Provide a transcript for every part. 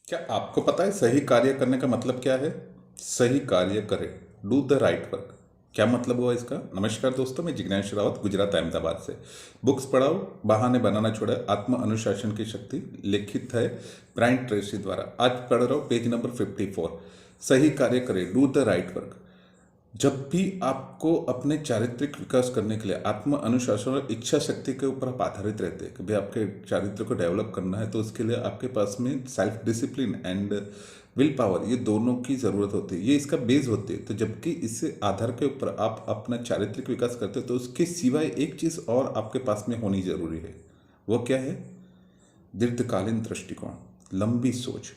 क्या आपको पता है सही कार्य करने का मतलब क्या है? सही कार्य करें, डू द राइट वर्क। क्या मतलब हुआ इसका? नमस्कार दोस्तों, मैं जिग्नेश रावत गुजरात अहमदाबाद से। बुक्स पढ़ाओ, बहाने बनाना छोड़े, आत्म अनुशासन की शक्ति, लिखित है ब्रायन ट्रेसी द्वारा। आज पढ़ रहा हूँ पेज नंबर 54। सही कार्य करें, डू द राइट वर्क। जब भी आपको अपने चारित्रिक विकास करने के लिए आत्म अनुशासन और इच्छा शक्ति के ऊपर आप आधारित रहते हैं, कभी आपके चारित्र को डेवलप करना है तो उसके लिए आपके पास में self discipline and will power, ये दोनों की ज़रूरत होती है। ये इसका बेस होती है। तो जबकि इससे आधार के ऊपर आप अपना चारित्रिक विकास करते हो तो उसके सिवाय एक चीज़ और आपके पास में होनी जरूरी है। वो क्या है? दीर्घकालीन दृष्टिकोण, लंबी सोच।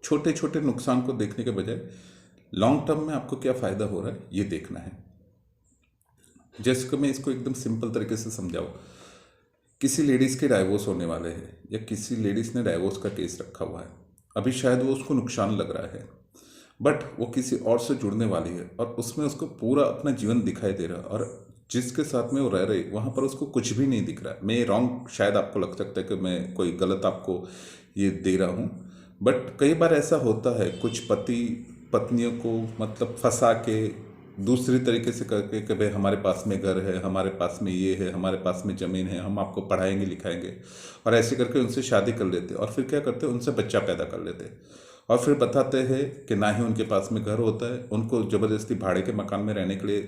छोटे छोटे नुकसान को देखने के बजाय लॉन्ग टर्म में आपको क्या फ़ायदा हो रहा है ये देखना है। जैसे कि मैं इसको एकदम सिंपल तरीके से समझाऊँ, किसी लेडीज़ के डाइवोर्स होने वाले हैं या किसी लेडीज़ ने डाइवोर्स का केस रखा हुआ है। अभी शायद वो उसको नुकसान लग रहा है, बट वो किसी और से जुड़ने वाली है और उसमें उसको पूरा अपना जीवन दिखाई दे रहा है और जिसके साथ में वो रह रही वहाँ पर उसको कुछ भी नहीं दिख रहा है। मैं रॉन्ग, शायद आपको लग सकता है कि मैं कोई गलत आपको ये दे रहा हूँ, बट कई बार ऐसा होता है कुछ पति पत्नियों को मतलब फंसा के दूसरी तरीके से करके कि भाई हमारे पास में घर है, हमारे पास में ये है, हमारे पास में ज़मीन है, हम आपको पढ़ाएंगे लिखाएंगे, और ऐसे करके उनसे शादी कर लेते और फिर क्या करते हैं, उनसे बच्चा पैदा कर लेते और फिर बताते हैं कि ना ही उनके पास में घर होता है, उनको ज़बरदस्ती भाड़े के मकान में रहने के लिए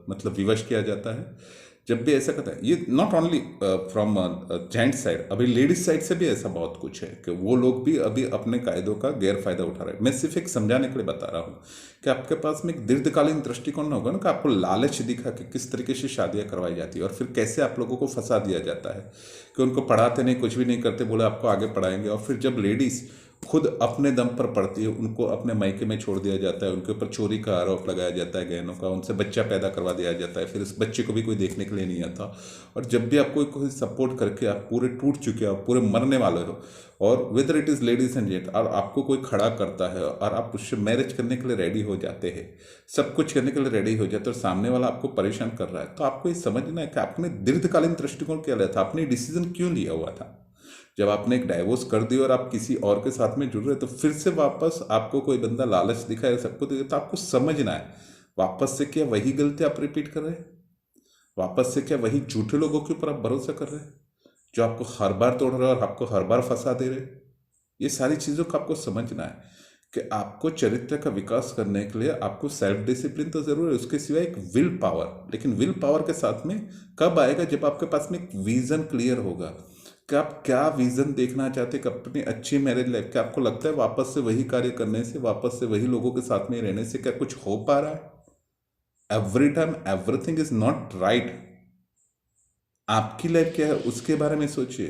मतलब विवश किया जाता है। जब भी ऐसा करता है, ये not only from gents side, अभी लेडीज साइड से भी ऐसा बहुत कुछ है कि वो लोग भी अभी अपने कायदों का गैर फायदा उठा रहे हैं। मैं सिर्फ एक समझाने के लिए बता रहा हूँ कि आपके पास में एक दीर्घकालीन दृष्टिकोण होगा ना, कि आपको लालच दिखा कि किस तरीके से शादियाँ करवाई जाती है और फिर कैसे आप लोगों को फंसा दिया जाता है कि उनको पढ़ाते नहीं, कुछ भी नहीं करते, बोले आपको आगे पढ़ाएंगे, और फिर जब लेडीज़ खुद अपने दम पर पड़ती है उनको अपने मायके में छोड़ दिया जाता है, उनके ऊपर चोरी का आरोप लगाया जाता है गहनों का, उनसे बच्चा पैदा करवा दिया जाता है, फिर उस बच्चे को भी कोई देखने के लिए नहीं आता। और जब भी आपको कोई सपोर्ट करके आप पूरे टूट चुके हो, आप पूरे मरने वाले हो, और whether it is ladies and gent, और आपको कोई खड़ा करता है और आप उससे मैरिज करने के लिए रेडी हो जाते हैं, सब कुछ करने के लिए रेडी हो जाते हैं, और सामने वाला आपको परेशान कर रहा है, तो आपको ये समझना है कि आपने दीर्घकालीन दृष्टिकोण क्या लिया था, आपने डिसीजन क्यों लिया हुआ था। जब आपने एक डाइवोर्स कर दिया और आप किसी और के साथ में जुड़ रहे तो फिर से वापस आपको कोई बंदा लालच दिखाए सबको दिखे, तो आपको समझना है वापस से क्या वही गलती आप रिपीट कर रहे हैं, वापस से क्या वही झूठे लोगों के ऊपर आप भरोसा कर रहे हैं जो आपको हर बार तोड़ रहे हैं और आपको हर बार फंसा दे रहे हैं। ये सारी चीज़ों को आपको समझना है कि आपको चरित्र का विकास करने के लिए आपको सेल्फ डिसिप्लिन तो जरूर है, उसके सिवाय एक विल पावर। लेकिन विल पावर के साथ में कब आएगा? जब आपके पास में एक विजन क्लियर होगा कि आप क्या विजन देखना चाहते हैं अपनी अच्छी मैरिज लाइफ। क्या आपको लगता है वापस से वही कार्य करने से, वापस से वही लोगों के साथ में रहने से क्या कुछ हो पा रहा है? Every time everything is not right. आपकी लाइफ क्या है उसके बारे में सोचिए,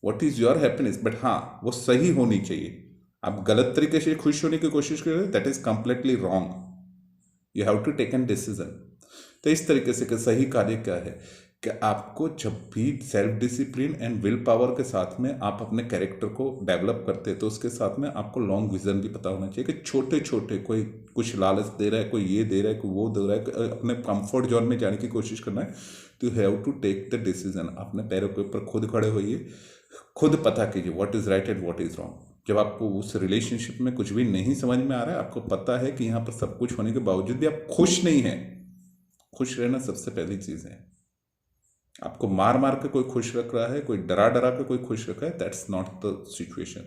what is your happiness, but हाँ वो सही होनी चाहिए। आप गलत तरीके से खुश होने की कोशिश कर रहे हैं, that is completely wrong. You have to take an decision. तो इस तरीके से कि सही कार्य क्या है कि आपको जब भी self discipline and will power के साथ में आप अपने कैरेक्टर को डेवलप करते हैं तो उसके साथ में आपको लॉन्ग विजन भी पता होना चाहिए कि छोटे छोटे कोई कुछ लालच दे रहा है, कोई ये दे रहा है, कोई वो दे रहा है, अपने कंफर्ट जोन में जाने की कोशिश करना है। तो you have to take the decision, अपने पैरों के ऊपर खुद खड़े होइए, खुद पता कीजिए what is right and what is wrong. जब आपको उस रिलेशनशिप में कुछ भी नहीं समझ में आ रहा है, आपको पता है कि यहाँ पर सब कुछ होने के बावजूद भी आप खुश नहीं हैं, खुश रहना सबसे पहली चीज है। आपको मार मार के कोई खुश रख रहा है, कोई डरा डरा के कोई खुश रख रहा है, दैट्स नॉट द सिचुएशन।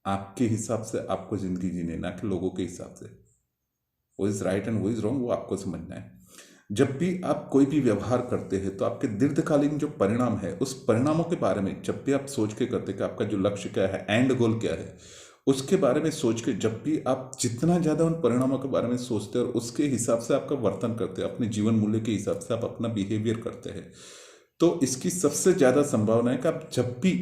आपके हिसाब से आपको जिंदगी जीने, ना कि लोगों के हिसाब से। वो इज राइट एंड वो इज रॉन्ग, वो आपको समझना है। जब भी आप कोई भी व्यवहार करते हैं तो आपके दीर्घकालीन जो परिणाम है उस परिणामों के बारे में जब भी आप सोच के करते हैं कि आपका जो लक्ष्य क्या है, एंड गोल क्या है, उसके बारे में सोच के जब भी आप जितना ज़्यादा उन परिणामों के बारे में सोचते हैं और उसके हिसाब से आपका वर्तन करते हैं, अपने जीवन मूल्य के हिसाब से आप अपना बिहेवियर करते हैं, तो इसकी सबसे ज़्यादा संभावना है कि आप जब भी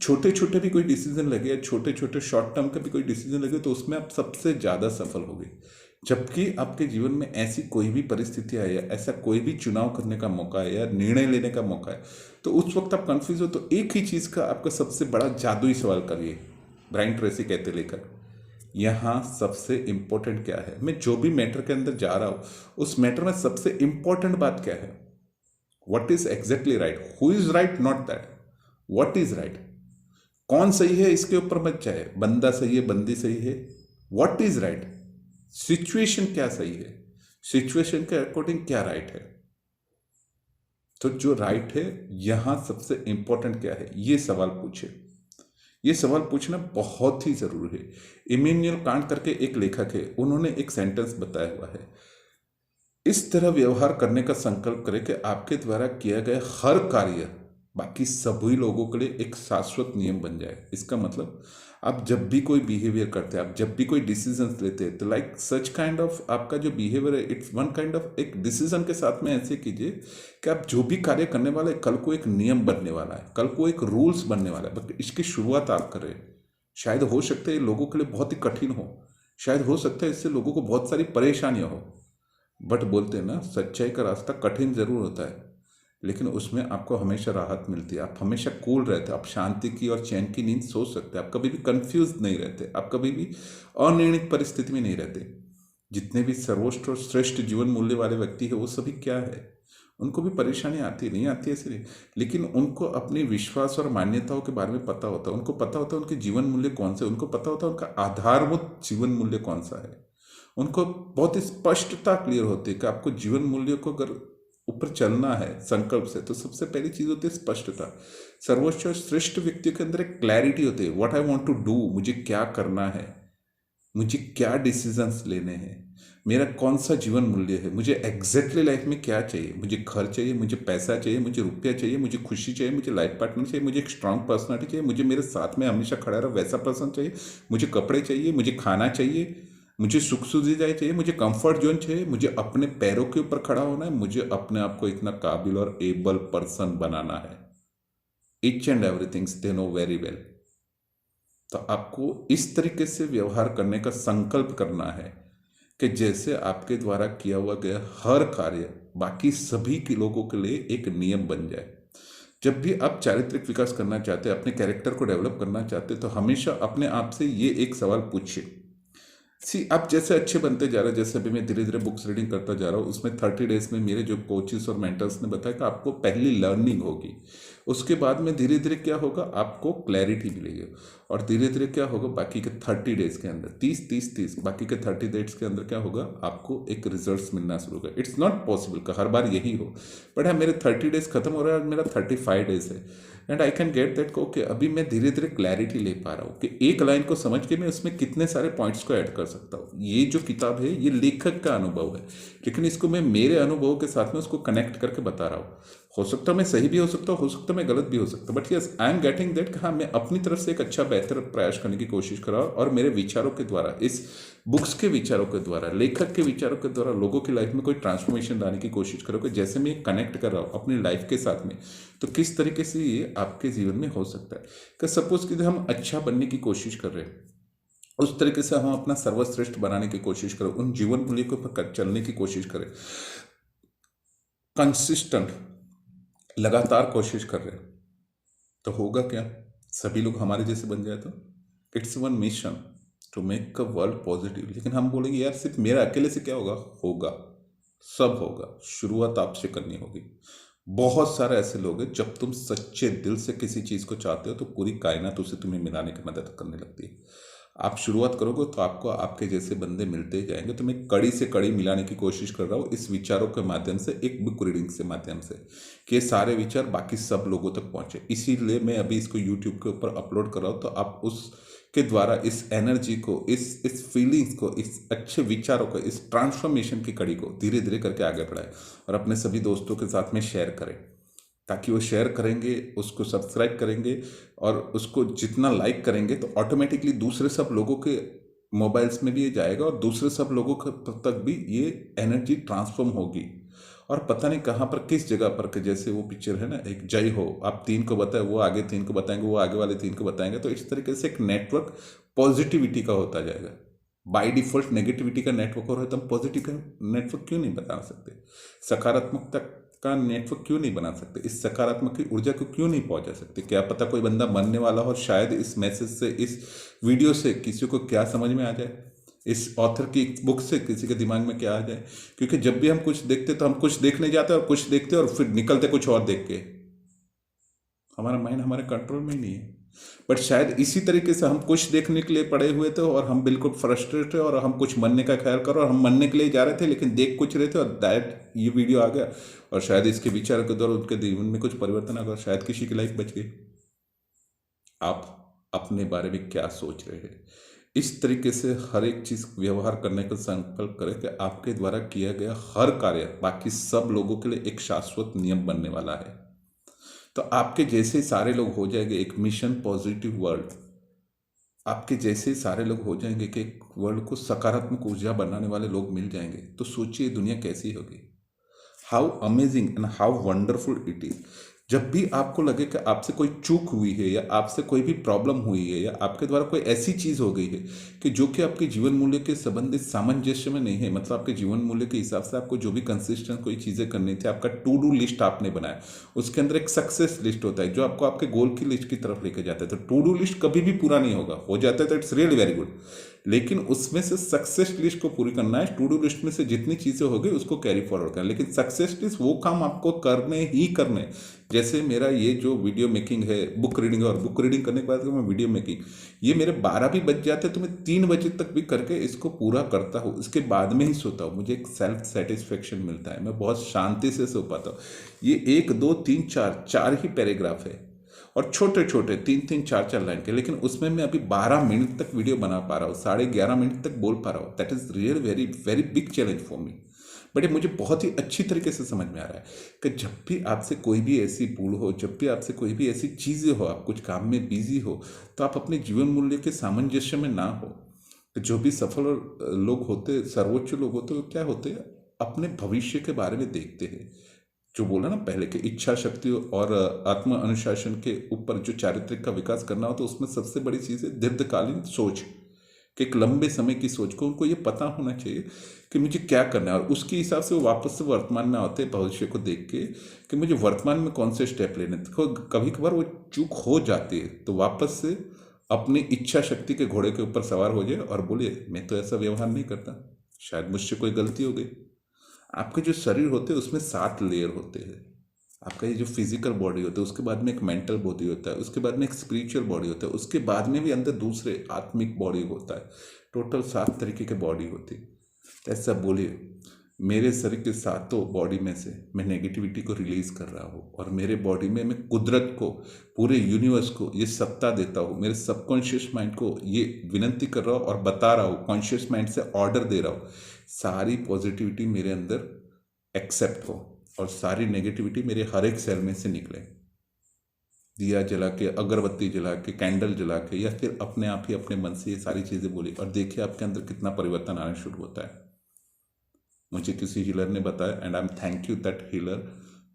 छोटे छोटे भी कोई डिसीजन लगे या छोटे छोटे शॉर्ट टर्म का भी कोई डिसीजन लगे तो उसमें आप सबसे ज़्यादा सफल होंगे। जबकि आपके जीवन में ऐसी कोई भी परिस्थिति है या ऐसा कोई भी चुनाव करने का मौका है या निर्णय लेने का मौका है तो उस वक्त आप कंफ्यूज हो, तो एक ही चीज़ का आपका सबसे बड़ा जादुई सवाल करिए। ब्रायन ट्रेसी कहते लेकर, यहाँ सबसे इंपॉर्टेंट क्या है, मैं जो भी मैटर के अंदर जा रहा हूँ उस मैटर में सबसे इंपॉर्टेंट बात क्या है, what is exactly right, who is right, not that, what is right. कौन सही है इसके ऊपर मत जाए, बंदा सही है, बंदी सही है, व्हाट इज राइट, सिचुएशन क्या सही है, सिचुएशन के अकॉर्डिंग क्या राइट है। तो जो राइट है यहां सबसे इंपॉर्टेंट क्या है, ये सवाल पूछे। ये सवाल पूछना बहुत ही जरूरी है। इमेनुअल कांट करके एक लेखक है, उन्होंने एक सेंटेंस बताया हुआ है, इस तरह व्यवहार करने का संकल्प करें कि आपके द्वारा किया गया हर कार्य बाकी सभी लोगों के लिए एक शाश्वत नियम बन जाए। इसका मतलब आप जब भी कोई बिहेवियर करते हैं, आप जब भी कोई डिसीजन लेते हैं, तो लाइक सच काइंड ऑफ आपका जो बिहेवियर है, इट्स वन काइंड ऑफ एक डिसीजन के साथ में ऐसे कीजिए कि आप जो भी कार्य करने वाले हैं, कल को एक नियम बनने वाला है, कल को एक रूल्स बनने वाला है, बट इसकी शुरुआत आप कर रहे हैं। शायद हो सकता है ये लोगों के लिए बहुत ही कठिन हो, शायद हो सकता है इससे लोगों को बहुत सारी परेशानियां हो, बट बोलते हैं ना, सच्चाई का रास्ता कठिन जरूर होता है, लेकिन उसमें आपको हमेशा राहत मिलती है, आप हमेशा कूल रहते हैं, आप शांति की और चैन की नींद सो सकते हैं, आप कभी भी कंफ्यूज नहीं रहते, आप कभी भी अनिर्णित परिस्थिति में नहीं रहते। जितने भी सर्वोच्च और श्रेष्ठ जीवन मूल्य वाले व्यक्ति है, वो सभी क्या है, उनको भी परेशानी आती नहीं आती है इसलिए, लेकिन उनको अपने विश्वास और मान्यताओं के बारे में पता होता है, उनको पता होता है उनके जीवन मूल्य कौन से, उनको पता होता है उनका आधारभूत जीवन मूल्य कौन सा है, उनको बहुत ही स्पष्टता क्लियर होती है कि आपको जीवन मूल्यों को अगर ऊपर चलना है संकल्प से, तो सबसे पहली चीज होती है स्पष्टता। सर्वोच्च और श्रेष्ठ व्यक्ति के अंदर एक क्लैरिटी होती है, what I want to do, मुझे क्या करना है, मुझे क्या डिसीजंस लेने हैं, मेरा कौन सा जीवन मूल्य है, मुझे एग्जैक्टली लाइफ में क्या चाहिए, मुझे घर चाहिए, मुझे पैसा चाहिए, मुझे रुपया चाहिए, मुझे खुशी चाहिए, मुझे लाइफ पार्टनर चाहिए, मुझे एक स्ट्रांग पर्सनालिटी चाहिए, मुझे मेरे साथ में हमेशा खड़ा रहा वैसा पर्सन चाहिए, मुझे कपड़े चाहिए, मुझे खाना चाहिए, मुझे सुख सुविधा चाहिए, मुझे कंफर्ट जोन चाहिए, मुझे अपने पैरों के ऊपर खड़ा होना है, मुझे अपने आप को इतना काबिल और एबल पर्सन बनाना है। Each and everything they know very well. तो आपको इस तरीके से व्यवहार करने का संकल्प करना है कि जैसे आपके द्वारा किया हुआ गया हर कार्य बाकी सभी के लोगों के लिए एक नियम बन जाए। जब भी आप चारित्रिक विकास करना चाहते हैं, अपने कैरेक्टर को डेवलप करना चाहते हैं, तो हमेशा अपने आप से ये एक सवाल पूछिए। आप जैसे अच्छे बनते जा रहे हैं, जैसे अभी मैं धीरे धीरे बुक्स रीडिंग करता जा रहा हूँ, उसमें 30 डेज में मेरे जो कोचेस और मेंटर्स ने बताया कि आपको पहली लर्निंग होगी, उसके बाद में धीरे धीरे क्या होगा, आपको क्लैरिटी मिलेगी, और धीरे धीरे क्या होगा, बाकी के 30 डेज के अंदर 30 बाकी के 30 डेज के अंदर क्या होगा, आपको एक रिजल्ट्स मिलना शुरू होगा। इट्स नॉट पॉसिबल कि हर बार यही हो, बट हाँ, मेरे 30 डेज खत्म हो रहा है, मेरा 35 डेज है, and I can get that okay, अभी मैं धीरे धीरे क्लैरिटी ले पा रहा हूँ कि एक लाइन को समझ के मैं उसमें कितने सारे पॉइंट्स को ऐड कर सकता हूँ। ये जो किताब है ये लेखक का अनुभव है, लेकिन इसको मैं मेरे अनुभव के साथ में उसको कनेक्ट करके बता रहा हूँ। हो सकता है मैं सही भी हो सकता हूँ, हो सकता है मैं गलत भी हो सकता हूँ, but yes I am getting that कि हाँ, मैं अपनी तरफ से एक अच्छा बेहतर प्रयास करने की कोशिश कर रहा हूँ, और मेरे विचारों के द्वारा, इस बुक्स के विचारों के द्वारा, लेखक के विचारों के द्वारा लोगों की लाइफ में कोई ट्रांसफॉर्मेशन लाने की कोशिश करो कि जैसे मैं कनेक्ट कर रहा हूँ अपनी लाइफ के साथ में, तो किस तरीके से ये आपके जीवन में हो सकता है। कि सपोज कि हम अच्छा बनने की कोशिश कर रहे हैं, उस तरीके से हम अपना सर्वश्रेष्ठ बनाने की कोशिश करें, उन जीवन मूल्य के ऊपर चलने की कोशिश करें, कंसिस्टेंट लगातार कोशिश कर रहे हैं, तो होगा क्या, सभी लोग हमारे जैसे बन जाए तो it's one mission to make a world positive. लेकिन हम बोलेंगे यार सिर्फ मेरा अकेले से क्या होगा, होगा, सब होगा, शुरुआत आपसे करनी होगी। बहुत सारे ऐसे लोग हैं, जब तुम सच्चे दिल से किसी चीज को चाहते हो तो पूरी कायनात उसे तुम्हें मिलाने की मदद करने लगती है। आप शुरुआत करोगे तो आपको आपके जैसे बंदे मिलते जाएंगे। तो मैं कड़ी से कड़ी मिलाने की कोशिश कर रहा हूँ इस विचारों के माध्यम से, एक बुक रीडिंग से माध्यम से, कि ये सारे विचार बाकी सब लोगों तक पहुंचे। इसीलिए मैं अभी इसको यूट्यूब के ऊपर अपलोड कर रहा हूँ, तो आप उस के द्वारा इस एनर्जी को, इस फीलिंग्स को, इस अच्छे विचारों को, इस ट्रांसफॉर्मेशन की कड़ी को धीरे धीरे करके आगे बढ़ाएं, और अपने सभी दोस्तों के साथ में शेयर करें, ताकि वो शेयर करेंगे, उसको सब्सक्राइब करेंगे, और उसको जितना लाइक करेंगे तो ऑटोमेटिकली दूसरे सब लोगों के मोबाइल्स में भी ये जाएगा, और दूसरे सब लोगों तक भी ये एनर्जी ट्रांसफॉर्म होगी। और पता नहीं कहाँ पर, किस जगह पर, कि जैसे वो पिक्चर है ना, एक जय हो, आप 3 को बताए, वो आगे 3 को बताएंगे, वो आगे वाले 3 को बताएंगे, तो इस तरीके से एक नेटवर्क पॉजिटिविटी का होता जाएगा। बाय डिफॉल्ट नेगेटिविटी का नेटवर्क हो रहा है, तो हम पॉजिटिव का नेटवर्क क्यों नहीं बना सकते, सकारात्मकता का नेटवर्क क्यों नहीं बना सकते, इस सकारात्मक की ऊर्जा को क्यों नहीं पहुंचा सकते। क्या पता कोई बंदा बनने वाला हो, और शायद इस मैसेज से, इस वीडियो से किसी को क्या समझ में आ जाए, इस ऑथर की बुक से किसी के दिमाग में क्या आ जाए। क्योंकि जब भी हम कुछ देखते तो हम कुछ देखने जाते हैं, और कुछ देखते और फिर निकलते कुछ और देख के, हमारा माइंड हमारे कंट्रोल में ही नहीं है। बट शायद इसी तरीके से हम कुछ देखने के लिए पड़े हुए थे और हम बिल्कुल फ्रस्ट्रेट थे और हम कुछ मरने का ख्याल करो और हम मरने के लिए जा रहे थे, लेकिन देख कुछ रहे थे और दैट ये वीडियो आ गया और शायद इसके विचार के द्वारा उनके जीवन में कुछ परिवर्तन आ गया, शायद किसी की लाइफ बच गई। आप अपने बारे में क्या सोच रहे हैं? इस तरीके से हर एक चीज व्यवहार करने का संकल्प करें कि आपके द्वारा किया गया हर कार्य बाकी सब लोगों के लिए एक शाश्वत नियम बनने वाला है। तो आपके जैसे सारे लोग हो जाएंगे एक मिशन पॉजिटिव वर्ल्ड, आपके जैसे सारे लोग हो जाएंगे कि एक वर्ल्ड को सकारात्मक ऊर्जा बनाने वाले लोग मिल जाएंगे, तो सोचिए दुनिया कैसी होगी। How amazing and how wonderful it is. जब भी आपको लगे कि आपसे कोई चूक हुई है या आपसे कोई भी प्रॉब्लम हुई है या आपके द्वारा कोई ऐसी चीज हो गई है कि जो कि आपके जीवन मूल्य के संबंधित सामंजस्य में नहीं है, मतलब आपके जीवन मूल्य के हिसाब से आपको जो भी कंसिस्टेंट कोई चीजें करनी थी, आपका टू डू लिस्ट आपने बनाया, उसके अंदर एक सक्सेस लिस्ट होता है जो आपको आपके गोल की लिस्ट की तरफ लेकर जाता है। तो टू डू लिस्ट कभी भी पूरा नहीं होगा, हो जाता है तो इट्स रियली वेरी गुड, लेकिन उसमें से सक्सेस लिस्ट को पूरी करना है। टू डू लिस्ट में से जितनी चीजें हो गई उसको कैरी फॉरवर्ड करना, लेकिन सक्सेस लिस्ट वो काम आपको करने ही करने। जैसे मेरा ये जो वीडियो मेकिंग है, बुक रीडिंग है, और बुक रीडिंग करने के बाद मैं वीडियो मेकिंग, ये मेरे 12 भी बज जाते हैं तो मैं 3 बजे तक भी करके इसको पूरा करता हूँ, इसके बाद में ही सोता हूँ। मुझे एक सेल्फ सेटिस्फेक्शन मिलता है, मैं बहुत शांति से सो पाता हूँ। ये 1 2 3 4 ही पैराग्राफ है और छोटे छोटे 3 4 लाइन के, लेकिन उसमें मैं अभी 12 मिनट तक वीडियो बना पा रहा हूँ, 11:30 मिनट तक बोल पा रहा हूँ। That is real very very big challenge for me, but ये मुझे बहुत ही अच्छी तरीके से समझ में आ रहा है कि जब भी आपसे कोई भी ऐसी भूल हो, जब भी आपसे कोई भी ऐसी चीज़ें हो, आप कुछ काम में बिजी हो, तो आप अपने जीवन मूल्य के सामंजस्य में ना हो। तो जो भी सफल लोग होते, सर्वोच्च लोग होते, वो क्या होते हैं, अपने भविष्य के बारे में देखते हैं। जो बोला ना पहले कि इच्छा शक्ति और आत्म अनुशासन के ऊपर जो चारित्रिक का विकास करना हो, तो उसमें सबसे बड़ी चीज़ है दीर्घकालीन सोच, कि एक लंबे समय की सोच को उनको ये पता होना चाहिए कि मुझे क्या करना है, और उसके हिसाब से वो वापस से वर्तमान में आते हैं भविष्य को देख के कि मुझे वर्तमान में कौन से स्टेप लेने। तो कभी कभार वो चूक हो जाती है, तो वापस से अपनी इच्छा शक्ति के घोड़े के ऊपर सवार हो जाए और बोले मैं तो ऐसा व्यवहार नहीं करता, शायद मुझसे कोई गलती हो गई। आपके जो शरीर होते हैं उसमें 7 लेयर होते हैं। आपका ये जो फिजिकल बॉडी होता है, उसके बाद में एक मेंटल बॉडी होता है, उसके बाद में एक स्पिरिचुअल बॉडी होता है, उसके बाद में भी अंदर दूसरे आत्मिक बॉडी होता है। टोटल 7 तरीके के बॉडी होती है। तो ऐसा बोलिए मेरे शरीर के 7 बॉडी में से मैं नेगेटिविटी को रिलीज कर रहा हूँ, और मेरे बॉडी में मैं कुदरत को, पूरे यूनिवर्स को ये सत्ता देता हूँ, मेरे सबकॉन्शियस माइंड को ये विनंती कर रहा हूँ और बता रहा हूँ, कॉन्शियस माइंड से ऑर्डर दे रहा हूँ, सारी पॉजिटिविटी मेरे अंदर एक्सेप्ट हो और सारी नेगेटिविटी मेरे हर एक सेल में से निकले। दिया जला के, अगरबत्ती जला के, कैंडल जला के, या फिर अपने आप ही अपने मन से ये सारी चीज़ें बोली, और देखिए आपके अंदर कितना परिवर्तन आना शुरू होता है। मुझे किसी हीलर ने बताया, and I am thank you that healer,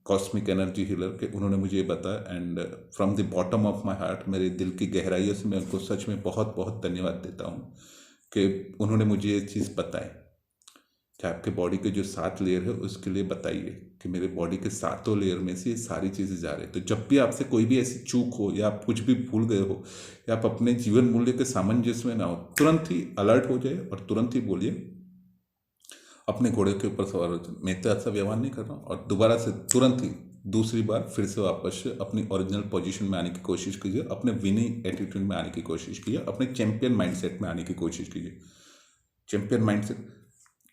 cosmic energy healer, के उन्होंने मुझे ये बताया, and from the bottom of my heart, मेरे दिल की गहराइयों से मैं उनको सच में बहुत बहुत धन्यवाद देता हूँ कि उन्होंने मुझे ये चीज़ बताई कि आपके बॉडी के जो 7 लेयर है उसके लिए बताइए कि मेरे बॉडी के 7 लेयर में से ये सारी चीज़ें जा रही है। तो जब भी आपसे कोई भी ऐसी चूक हो या आप कुछ भी भूल गए हो या आप अपने जीवन मूल्य के सामंजस्य में ना हो, तुरंत ही अलर्ट हो जाए और तुरंत ही बोलिए अपने घोड़े के ऊपर सवार हो जाए, मैं तो ऐसा व्यवहार नहीं कर रहा हूँ, और दोबारा से तुरंत ही दूसरी बार फिर से वापस से अपनी ओरिजिनल पोजीशन में आने की कोशिश कीजिए, अपने विनिंग एटीट्यूड में आने की कोशिश कीजिए, अपने चैंपियन माइंडसेट में आने की कोशिश कीजिए। चैंपियन माइंडसेट,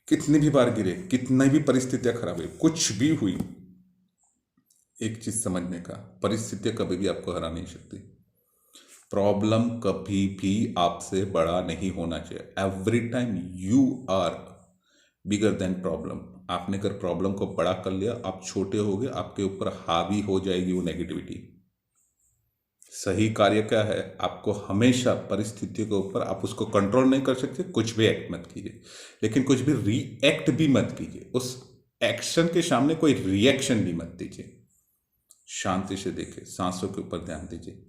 कितनी भी बार गिरे, कितनी भी परिस्थितियां खराब हुई, कुछ भी हुई, एक चीज समझने का, परिस्थितियां कभी भी आपको हरा नहीं सकती। प्रॉब्लम कभी भी आपसे बड़ा नहीं होना चाहिए। Every time you are bigger than problem. आपने अगर प्रॉब्लम को बड़ा कर लिया, आप छोटे हो गए, आपके ऊपर हावी हो जाएगी वो नेगेटिविटी। सही कार्य क्या है, आपको हमेशा परिस्थितियों के ऊपर, आप उसको कंट्रोल नहीं कर सकते, कुछ भी एक्ट मत कीजिए, लेकिन कुछ भी रिएक्ट भी मत कीजिए। उस एक्शन के सामने कोई रिएक्शन भी मत दीजिए। शांति से देखिए, सांसों के ऊपर ध्यान दीजिए,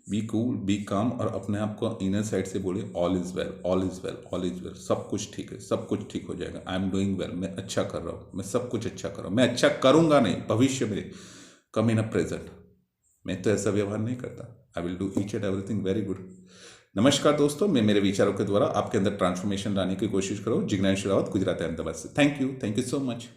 बी कूल, बी काम, और अपने आप को इनर साइड से बोलिए all is well, all is well, all is well, सब कुछ ठीक है, सब कुछ ठीक हो जाएगा। आई एम डूइंग वेल, मैं अच्छा कर रहा हूँ, मैं सब कुछ अच्छा कर रहा हूँ, मैं अच्छा करूंगा नहीं भविष्य में, कम इन अ प्रेजेंट, मैं तो ऐसा व्यवहार नहीं करता। I will do each and everything very good. नमस्कार दोस्तों, मैं मेरे विचारों के द्वारा आपके अंदर ट्रांसफॉर्मेशन लाने की कोशिश करूँ। जिग्नेश रावत, गुजरात, अहमदाबाद से। Thank you so much.